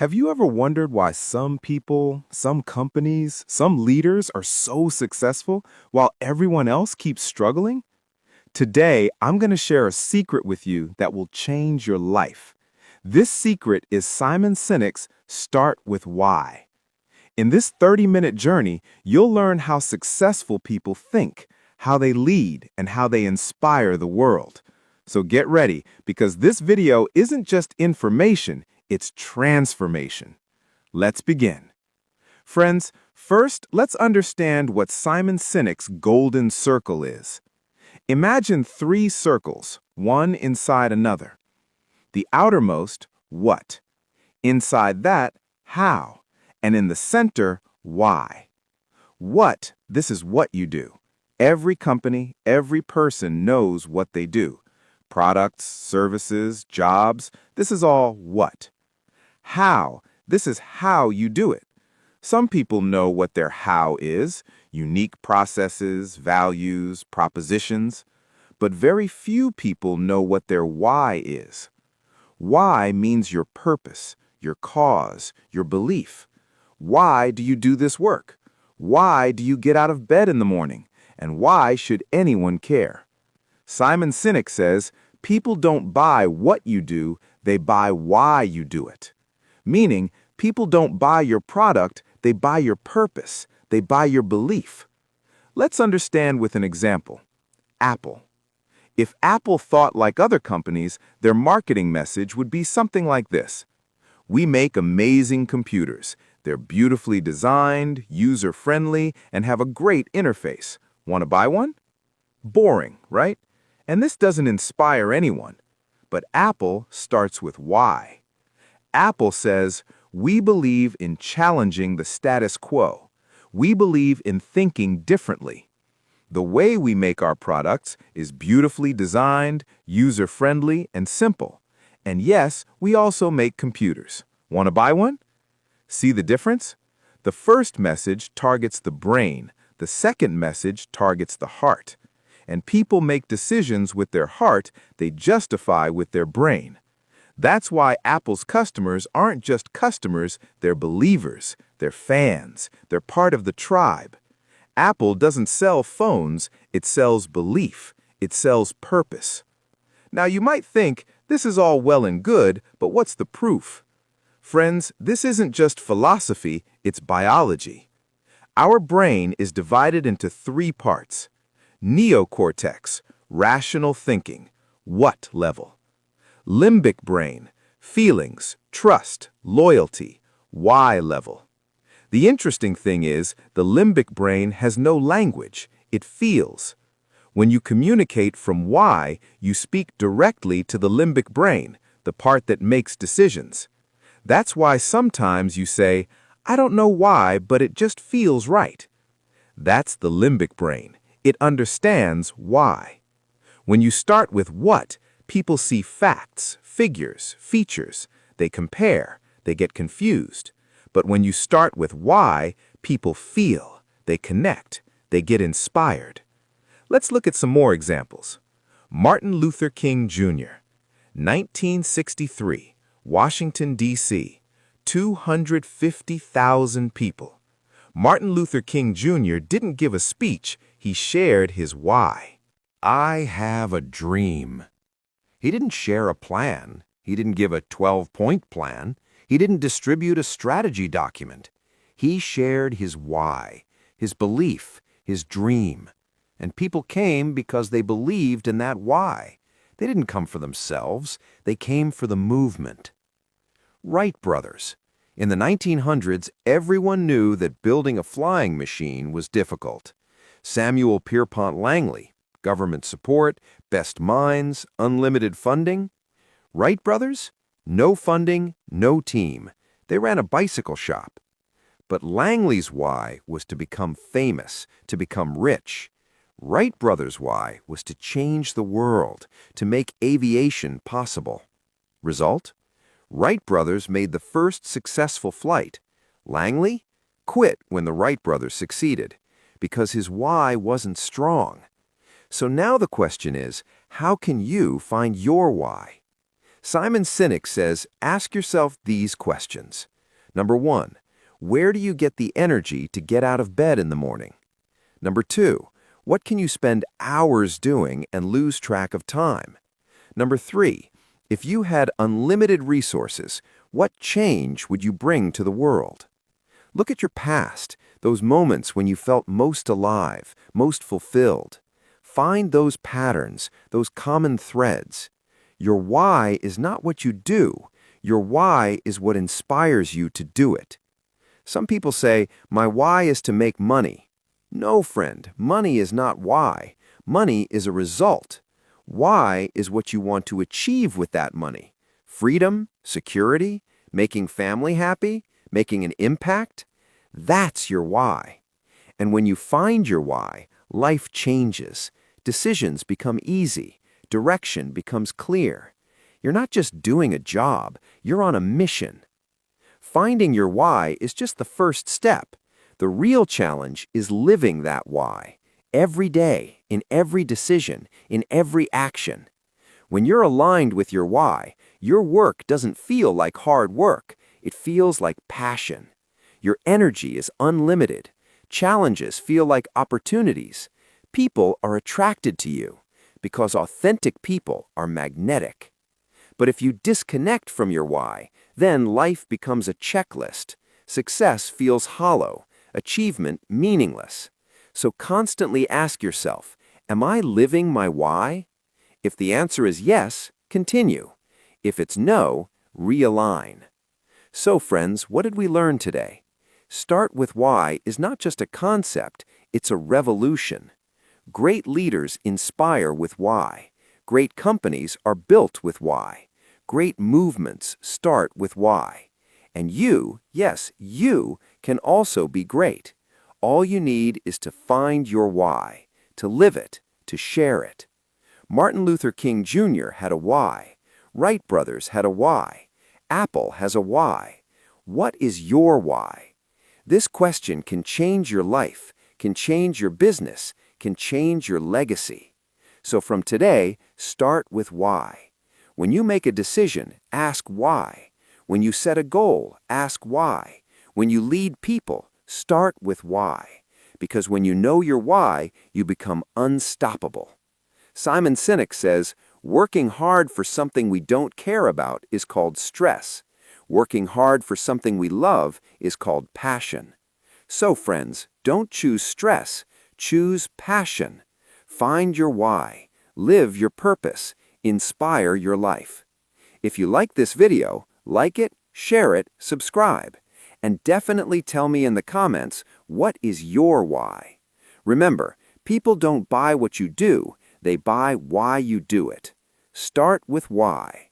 Have you ever wondered why some people, some companies, some leaders are so successful while everyone else keeps struggling? Today, I'm going to share a secret with you that will change your life. This secret is Simon Sinek's Start with Why. In this 30-minute journey, you'll learn how successful people think, how they lead, and how they inspire the world. So get ready, because this video isn't just information, it's transformation. Let's begin. Friends, first, let's understand what Simon Sinek's golden circle is. Imagine three circles, one inside another. The outermost, what? Inside that, how? And in the center, why? What, this is what you do. Every company, every person knows what they do. Products, services, jobs, this is all what. How, this is how you do it. Some people know what their how is, unique processes, values, propositions, but very few people know what their why is. Why means your purpose, your cause, your belief. Why do you do this work? Why do you get out of bed in the morning? And why should anyone care? Simon Sinek says, people don't buy what you do, they buy why you do it. Meaning, people don't buy your product, they buy your purpose, they buy your belief. Let's understand with an example. Apple. If Apple thought like other companies, their marketing message would be something like this. We make amazing computers. They're beautifully designed, user-friendly, and have a great interface. Want to buy one? Boring, right? And this doesn't inspire anyone. But Apple starts with why. Apple says, we believe in challenging the status quo. We believe in thinking differently. The way we make our products is beautifully designed, user-friendly, and simple. And yes, we also make computers. Want to buy one? See the difference? The first message targets the brain. The second message targets the heart. And people make decisions with their heart, they justify with their brain. That's why Apple's customers aren't just customers, they're believers, they're fans, they're part of the tribe. Apple doesn't sell phones, it sells belief, it sells purpose. Now you might think, this is all well and good, but what's the proof? Friends, this isn't just philosophy, it's biology. Our brain is divided into three parts. Neocortex, rational thinking, what level? Limbic brain, feelings, trust, loyalty, why level. The interesting thing is, the limbic brain has no language, it feels. When you communicate from why, you speak directly to the limbic brain, the part that makes decisions. That's why sometimes you say, I don't know why, but it just feels right. That's the limbic brain. It understands why. When you start with what, people see facts, figures, features. They compare, they get confused. But when you start with why, people feel, they connect, they get inspired. Let's look at some more examples. Martin Luther King Jr., 1963, Washington, D.C., 250,000 people. Martin Luther King Jr. didn't give a speech, he shared his why. I have a dream. He didn't share a plan. He didn't give a 12-point plan. He didn't distribute a strategy document. He shared his why, his belief, his dream. And people came because they believed in that why. They didn't come for themselves. They came for the movement. Wright brothers. In the 1900s, everyone knew that building a flying machine was difficult. Samuel Pierpont Langley, government support, best minds, unlimited funding. Wright brothers? No funding, no team. They ran a bicycle shop. But Langley's why was to become famous, to become rich. Wright brothers' why was to change the world, to make aviation possible. Result? Wright brothers made the first successful flight. Langley quit when the Wright brothers succeeded, because his why wasn't strong. So now the question is, how can you find your why? Simon Sinek says, ask yourself these questions. Number 1, where do you get the energy to get out of bed in the morning? Number 2, what can you spend hours doing and lose track of time? Number 3, if you had unlimited resources, what change would you bring to the world? Look at your past, those moments when you felt most alive, most fulfilled. Find those patterns, those common threads. Your why is not what you do. Your why is what inspires you to do it. Some people say, my why is to make money. No, friend, money is not why. Money is a result. Why is what you want to achieve with that money. Freedom, security, making family happy, making an impact. That's your why. And when you find your why, life changes. Decisions become easy. Direction becomes clear. You're not just doing a job, you're on a mission. Finding your why is just the first step. The real challenge is living that why, every day, in every decision, in every action. When you're aligned with your why, your work doesn't feel like hard work, it feels like passion. Your energy is unlimited. Challenges feel like opportunities. People are attracted to you because authentic people are magnetic. But if you disconnect from your why, then life becomes a checklist. Success feels hollow, achievement meaningless. So constantly ask yourself, am I living my why? If the answer is yes, continue. If it's no, realign. So friends, what did we learn today? Start with why is not just a concept, it's a revolution. Great leaders inspire with why. Great companies are built with why. Great movements start with why. And you, yes, you can also be great. All you need is to find your why, to live it, to share it. Martin Luther King Jr. had a why. Wright brothers had a why. Apple has a why. What is your why? This question can change your life, can change your business, can change your legacy. So from today, start with why. When you make a decision, ask why. When you set a goal, ask why. When you lead people, start with why. Because when you know your why, you become unstoppable. Simon Sinek says, working hard for something we don't care about is called stress. Working hard for something we love is called passion. So friends, don't choose stress, choose passion. Find your why, live your purpose, inspire your life. If you like this video, like it, share it, subscribe. And definitely tell me in the comments, what is your why? Remember, people don't buy what you do, they buy why you do it. Start with why.